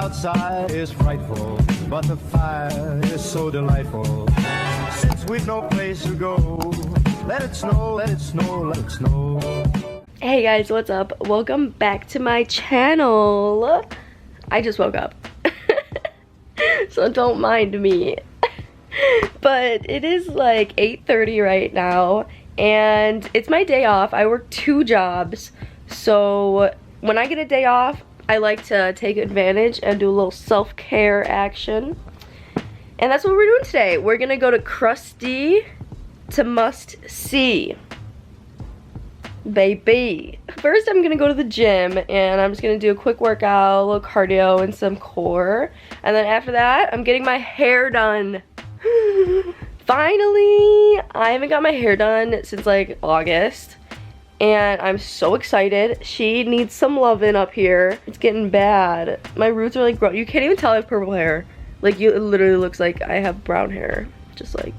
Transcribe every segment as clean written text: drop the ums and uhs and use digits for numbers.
outside is frightful, but the fire is so delightful. Since we've no place to go, let it snow, let it snow, let it snow. Hey guys, what's up? Welcome back to my channel. I just woke up, so don't mind me. But it is like 8:30 right now, and it's my day off. I work 2 jobs, so when I get a day off, I like to take advantage and do a little self-care action. And that's what we're doing today. We're gonna go to Crusty to must see. Baby. First, I'm gonna go to the gym and I'm just gonna do a quick workout, a little cardio, and some core. And then after that, I'm getting my hair done. Finally! I haven't got my hair done since like August. And I'm so excited. She needs some loving up here. It's getting bad. My roots are like grown. You can't even tell I have purple hair. Like, it literally looks like I have brown hair. Just like,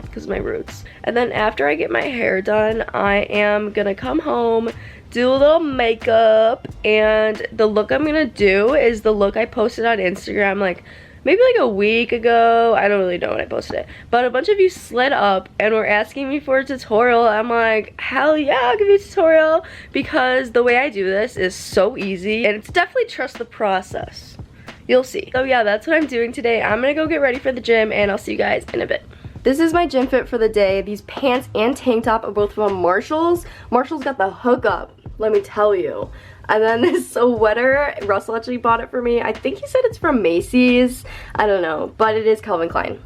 because of my roots. And then after I get my hair done, I am gonna come home, do a little makeup, and the look I'm gonna do is the look I posted on Instagram like maybe like a week ago. I don't really know when I posted it, but a bunch of you slid up and were asking me for a tutorial. I'm like, hell yeah, I'll give you a tutorial, because the way I do this is so easy, and it's definitely trust the process. You'll see. So yeah, that's what I'm doing today. I'm gonna go get ready for the gym, and I'll see you guys in a bit. This is my gym fit for the day. These pants and tank top are both from Marshall's. Marshall's got the hookup, let me tell you. And then this sweater, Russell actually bought it for me. I think he said it's from Macy's. I don't know, but it is Calvin Klein.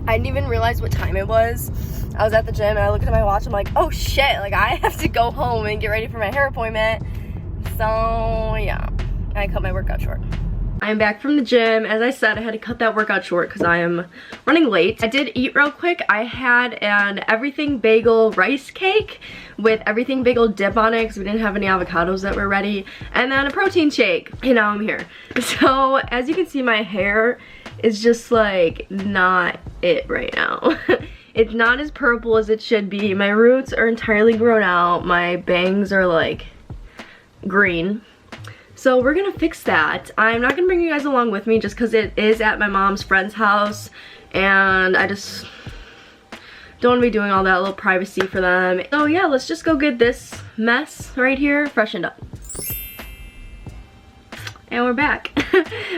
I didn't even realize what time it was. I was at the gym and I looked at my watch. I'm like, oh shit, like I have to go home and get ready for my hair appointment. So yeah, I cut my workout short. I'm back from the gym. As I said, I had to cut that workout short because I am running late. I did eat real quick. I had an everything bagel rice cake with everything bagel dip on it because we didn't have any avocados that were ready. And then a protein shake. And now I'm here. So as you can see, my hair is just like not it right now. It's not as purple as it should be. My roots are entirely grown out. My bangs are like green. So we're gonna fix that. I'm not gonna bring you guys along with me just because it is at my mom's friend's house, and I just don't want to be doing all that little privacy for them. So yeah, let's just go get this mess right here freshened up. And we're back.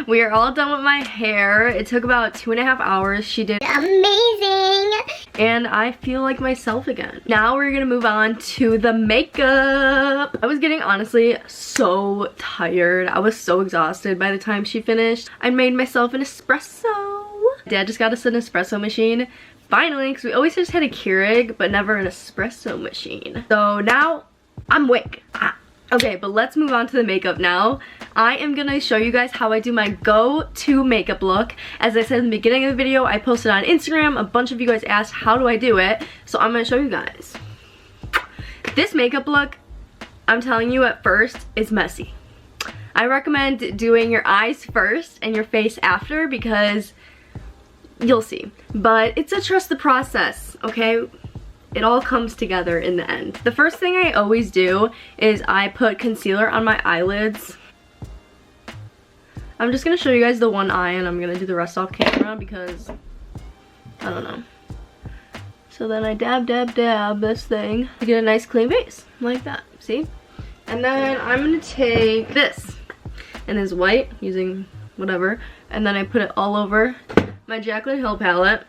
We are all done with my hair. It took about 2.5 hours. She did amazing. And I feel like myself again. Now we're gonna move on to the makeup. I was getting honestly so tired. I was so exhausted by the time she finished. I made myself an espresso. Dad just got us an espresso machine. Finally, because we always just had a Keurig, but never an espresso machine. So now I'm awake. Okay, but let's move on to the makeup now. I am gonna show you guys how I do my go-to makeup look. As I said in the beginning of the video, I posted on Instagram. A bunch of you guys asked, how do I do it? So I'm gonna show you guys. This makeup look, I'm telling you at first, is messy. I recommend doing your eyes first and your face after because you'll see. But it's a trust the process, okay? It all comes together in the end. The first thing I always do is I put concealer on my eyelids. I'm just gonna show you guys the one eye and I'm gonna do the rest off camera because I don't know. So then I dab, dab, dab this thing to get a nice clean base, like that, see? And then I'm gonna take this, and it's white, using whatever, and then I put it all over my Jaclyn Hill palette.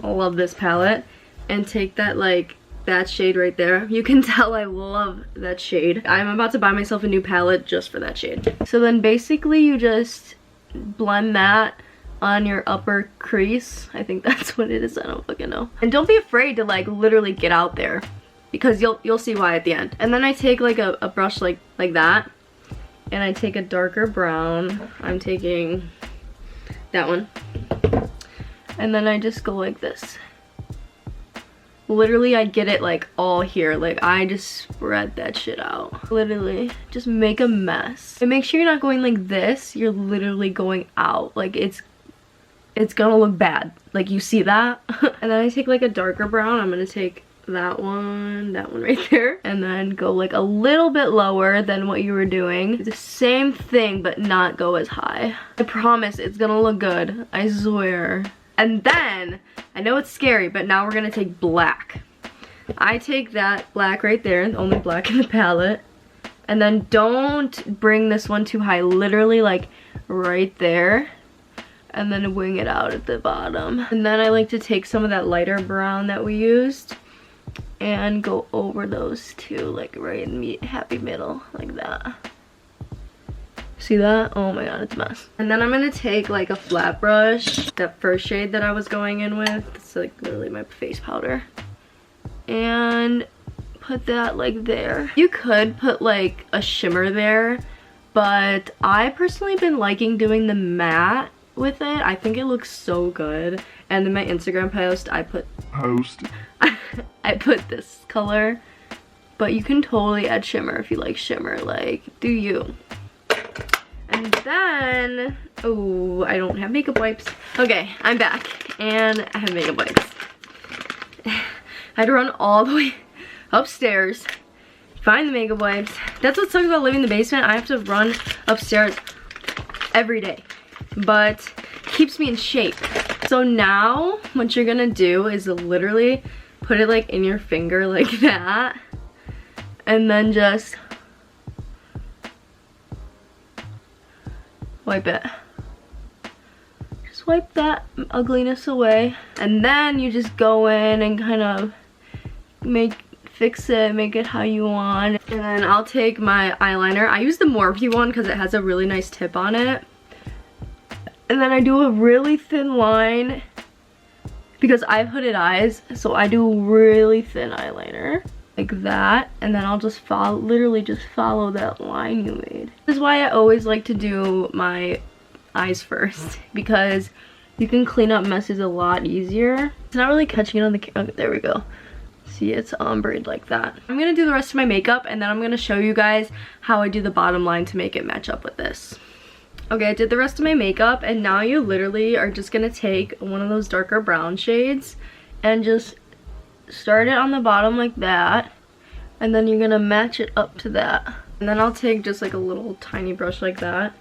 I love this palette. And take that, like, that shade right there. You can tell I love that shade. I'm about to buy myself a new palette just for that shade. So then basically you just blend that on your upper crease. I think that's what it is, I don't fucking know. And don't be afraid to like literally get out there, because you'll see why at the end. And then I take like a brush like that, and I take a darker brown. I'm taking that one. And then I just go like this. Literally, I get it like all here. Like, I just spread that shit out. Literally, just make a mess. And make sure you're not going like this. You're literally going out. Like, it's gonna look bad. Like, you see that? And then I take like a darker brown. I'm gonna take that one right there, and then go like a little bit lower than what you were doing. The same thing, but not go as high. I promise it's gonna look good. I swear. And then, I know it's scary, but now we're gonna take black. I take that black right there, the only black in the palette. And then don't bring this one too high, literally like right there. And then wing it out at the bottom. And then I like to take some of that lighter brown that we used and go over those two, like right in the happy middle, like that. See that? Oh my god, it's a mess. And then I'm gonna take like a flat brush, that first shade that I was going in with. It's like literally my face powder. And put that like there. You could put like a shimmer there, but I personally been liking doing the matte with it. I think it looks so good. And in my Instagram post, I put this color, but you can totally add shimmer if you like shimmer. Like, do you? And then, oh, I don't have makeup wipes. Okay, I'm back, and I have makeup wipes. I had to run all the way upstairs, find the makeup wipes. That's what sucks about living in the basement. I have to run upstairs every day, but keeps me in shape. So now, what you're gonna do is literally put it like in your finger like that, and then just wipe it. Just wipe that ugliness away. And then you just go in and kind of fix it, make it how you want. And then I'll take my eyeliner. I use the Morphe one because it has a really nice tip on it. And then I do a really thin line because I have hooded eyes, so I do really thin eyeliner like that, and then I'll just literally just follow that line you made. This is why I always like to do my eyes first, because you can clean up messes a lot easier. It's not really catching it on the camera. There we go. See, it's ombre like that. I'm gonna do the rest of my makeup, and then I'm gonna show you guys how I do the bottom line to make it match up with this. Okay, I did the rest of my makeup, and now you literally are just gonna take one of those darker brown shades and just start it on the bottom like that, and then you're gonna match it up to that. And then I'll take just like a little tiny brush like that,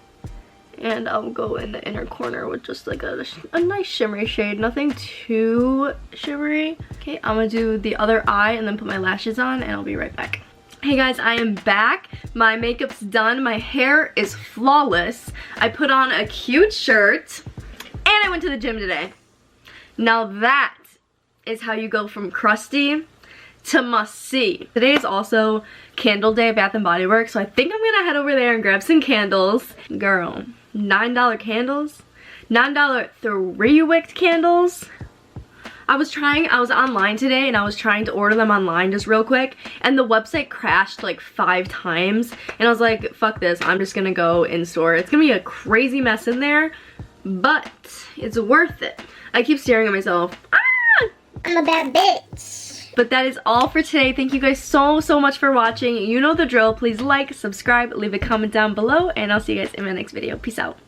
and I'll go in the inner corner with just like a nice shimmery shade, nothing too shimmery. Okay, I'm gonna do the other eye and then put my lashes on, and I'll be right back. Hey guys, I am back. My makeup's done. My hair is flawless. I put on a cute shirt, and I went to the gym today. Now that is how you go from crusty to must see. Today is also candle day at Bath & Body Works, so I think I'm gonna head over there and grab some candles. Girl, $9 candles? $9 3-wicked candles? I was online today and I was trying to order them online just real quick, and the website crashed like 5 times, and I was like, fuck this, I'm just gonna go in store. It's gonna be a crazy mess in there, but it's worth it. I keep staring at myself. I'm a bad bitch. But that is all for today. Thank you guys so much for watching. You know the drill. Please like, subscribe, leave a comment down below, and I'll see you guys in my next video. Peace out.